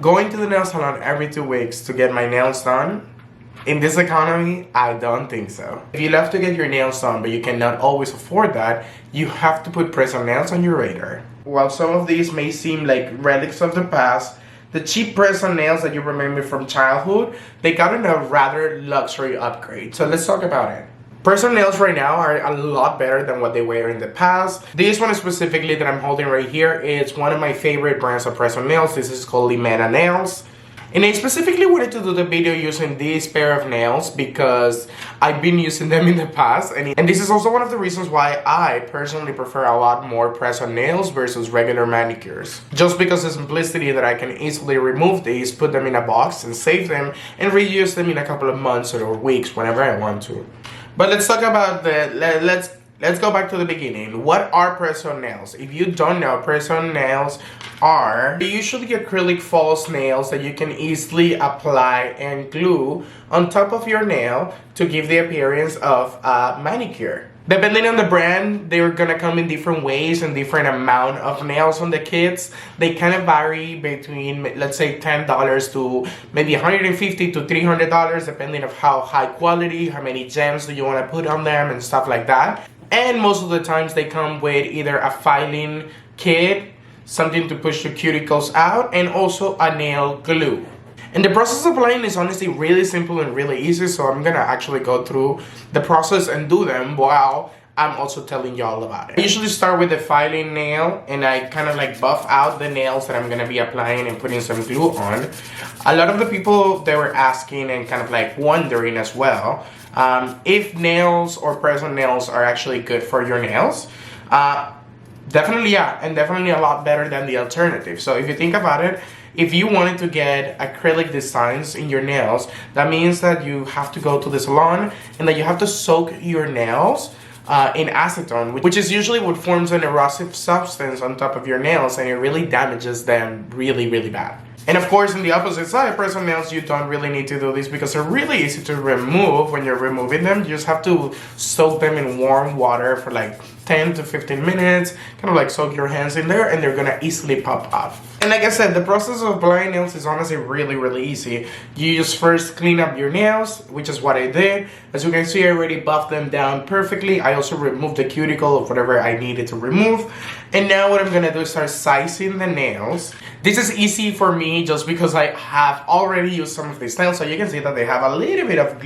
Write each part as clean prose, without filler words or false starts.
Going to the nail salon every 2 weeks to get my nails done, in this economy, I don't think so. If you love to get your nails done but you cannot always afford that, you have to put PressOn nails on your radar. While some of these may seem like relics of the past, the cheap PressOn nails that you remember from childhood, they gotten a rather luxury upgrade. So let's talk about it. PressOn nails right now are a lot better than what they were in the past. This one specifically that I'm holding right here is one of my favorite brands of PressOn nails. This is called Meta Nails. And I specifically wanted to do the video using this pair of nails because I've been using them in the past. And this is also one of the reasons why I personally prefer a lot more PressOn nails versus regular manicures. Just because the simplicity that I can easily remove these, put them in a box and save them and reuse them in a couple of months or weeks whenever I want to. But let's talk about let's go back to the beginning. What are PressOn nails? If you don't know, PressOn nails are usually acrylic false nails that you can easily apply and glue on top of your nail to give the appearance of a manicure. Depending on the brand, they're gonna come in different ways and different amount of nails on the kits. They kind of vary between, let's say, $10 to maybe $150 to $300, depending on how high quality, how many gems do you want to put on them and stuff like that. And most of the times they come with either a filing kit, something to push the cuticles out, and also a nail glue. And the process of applying is honestly really simple and really easy, so I'm gonna actually go through the process and do them while I'm also telling y'all about it. I usually start with the filing nail and I kind of like buff out the nails that I'm gonna be applying and putting some glue on. A lot of the people, they were asking and kind of like wondering as well, if nails or PressOn nails are actually good for your nails. Definitely, yeah, and definitely a lot better than the alternative. So if you think about it, if you wanted to get acrylic designs in your nails, that means that you have to go to the salon and that you have to soak your nails in acetone, which is usually what forms an erosive substance on top of your nails, and it really damages them really, really bad. And of course, on the opposite side, PressOn nails, you don't really need to do this because they're really easy to remove. When you're removing them, you just have to soak them in warm water for like 10 to 15 minutes, kind of like soak your hands in there, and they're gonna easily pop off. And like I said, the process of applying nails is honestly really, really easy. You just first clean up your nails, which is what I did. As you can see, I already buffed them down perfectly. I also removed the cuticle of whatever I needed to remove. And now what I'm gonna do is start sizing the nails. This is easy for me just because I have already used some of these nails, so you can see that they have a little bit of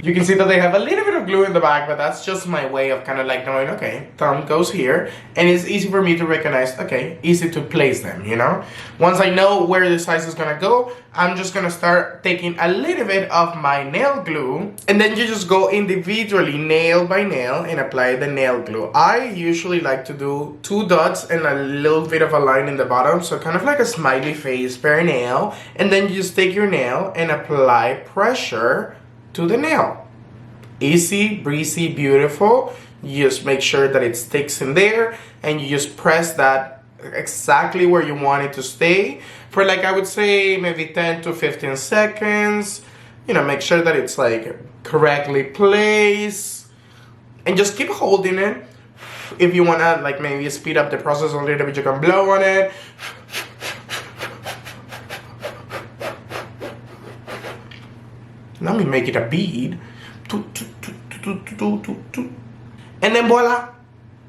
glue in the back, but that's just my way of kind of like knowing, okay, thumb goes here, and it's easy for me to recognize, okay, easy to place them, you know? Once I know where the size is gonna go, I'm just gonna start taking a little bit of my nail glue, and then you just go individually, nail by nail, and apply the nail glue. I usually like to do 2 dots and a little bit of a line in the bottom, so kind of like a smiley face per nail, and then you just take your nail and apply pressure to the nail. Easy, breezy, beautiful. You just make sure that it sticks in there, and you just press that exactly where you want it to stay for, like, I would say maybe 10 to 15 seconds. You know, make sure that it's like correctly placed, and just keep holding it. If you wanna like maybe speed up the process a little bit, you can blow on it. Let me make it a bead. And then voila,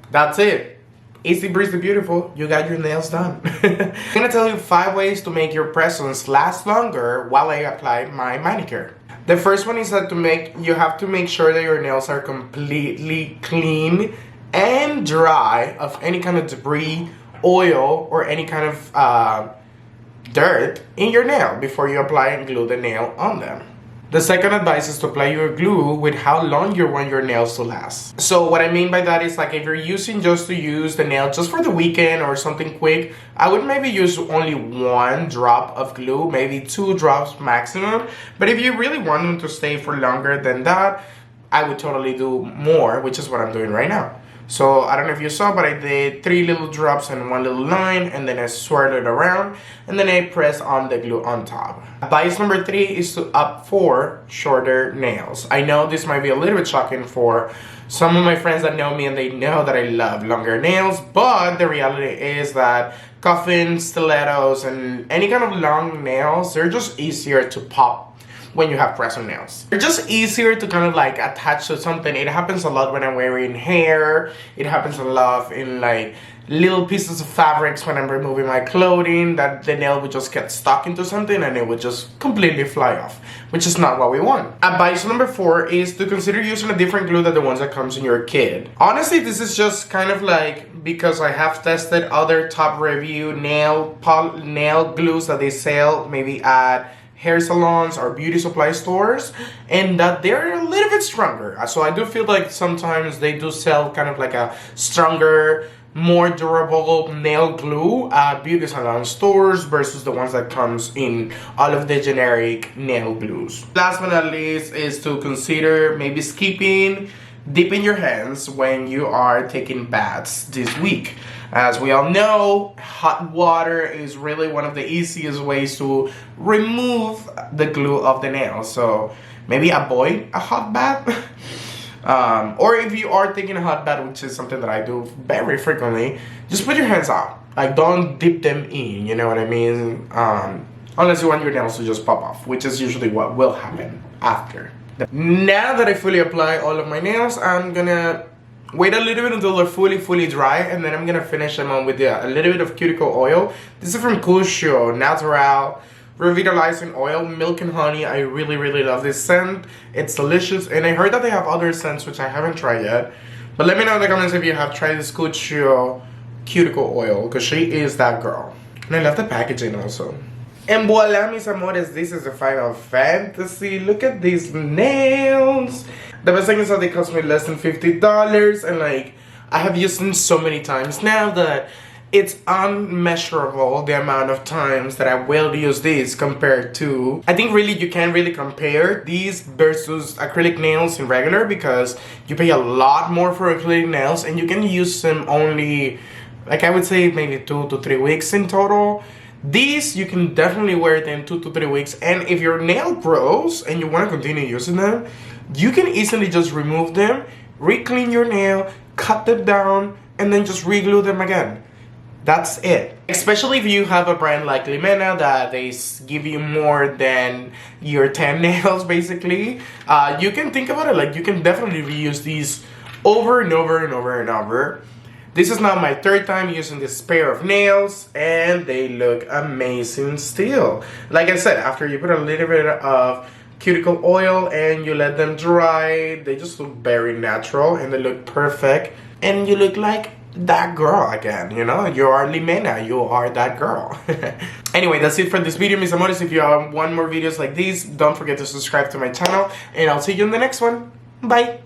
that's it. Easy breezy beautiful, you got your nails done. I'm gonna tell you 5 ways to make your PressOns last longer while I apply my manicure. The first one is that you have to make sure that your nails are completely clean and dry of any kind of debris, oil, or any kind of dirt in your nail before you apply and glue the nail on them. The second advice is to apply your glue with how long you want your nails to last. So what I mean by that is, like, if you're using just to use the nail just for the weekend or something quick, I would maybe use only 1 drop of glue, maybe 2 drops maximum. But if you really want them to stay for longer than that, I would totally do more, which is what I'm doing right now. So I don't know if you saw, but I did 3 little drops and 1 little line, and then I swirled it around, and then I pressed on the glue on top. Advice number 3 is to opt for shorter nails. I know this might be a little bit shocking for some of my friends that know me, and they know that I love longer nails, but the reality is that coffins, stilettos, and any kind of long nails, they're just easier to pop when you have press-on nails. They're just easier to kind of like attach to something. It happens a lot when I'm wearing hair. It happens a lot in like little pieces of fabrics when I'm removing my clothing, that the nail would just get stuck into something and it would just completely fly off, which is not what we want. Advice number 4 is to consider using a different glue than the ones that comes in your kit. Honestly, this is just kind of like because I have tested other top review nail glues that they sell maybe at hair salons or beauty supply stores, and that they're a little bit stronger. So I do feel like sometimes they do sell kind of like a stronger, more durable nail glue at beauty salon stores versus the ones that comes in all of the generic nail glues. Last but not least is to consider maybe skipping dipping your hands when you are taking baths this week. As we all know, hot water is really one of the easiest ways to remove the glue of the nail. So maybe avoid a hot bath. Or if you are taking a hot bath, which is something that I do very frequently, just put your hands out. Like, don't dip them in, you know what I mean? Unless you want your nails to just pop off, which is usually what will happen after. Now that I fully apply all of my nails, I'm gonna wait a little bit until they're fully dry, and then I'm gonna finish them on with a little bit of cuticle oil. This is from Cusio Natural Revitalizing Oil, Milk and Honey. I really love this scent. It's delicious, and I heard that they have other scents which I haven't tried yet. But let me know in the comments if you have tried this Cusio cuticle oil, because she is that girl. And I love the packaging also. And voila, mis amores, this is the final fantasy. Look at these nails. The best thing is that they cost me less than $50, and like, I have used them so many times now that it's unmeasurable the amount of times that I will use these compared to, I think really you can't really compare these versus acrylic nails in regular, because you pay a lot more for acrylic nails and you can use them only, like I would say maybe 2 to 3 weeks in total. These, you can definitely wear them 2 to 3 weeks, and if your nail grows and you want to continue using them, you can easily just remove them, re-clean your nail, cut them down, and then just re-glue them again. That's it. Especially if you have a brand like Limena that they give you more than your 10 nails basically. You can think about it like you can definitely reuse these over and over and over and over. This is now my 3rd time using this pair of nails, and they look amazing still. Like I said, after you put a little bit of cuticle oil and you let them dry, they just look very natural and they look perfect. And you look like that girl again, you know? You are Limena, you are that girl. Anyway, that's it for this video, mis amores. If you want more videos like these, don't forget to subscribe to my channel, and I'll see you in the next one. Bye!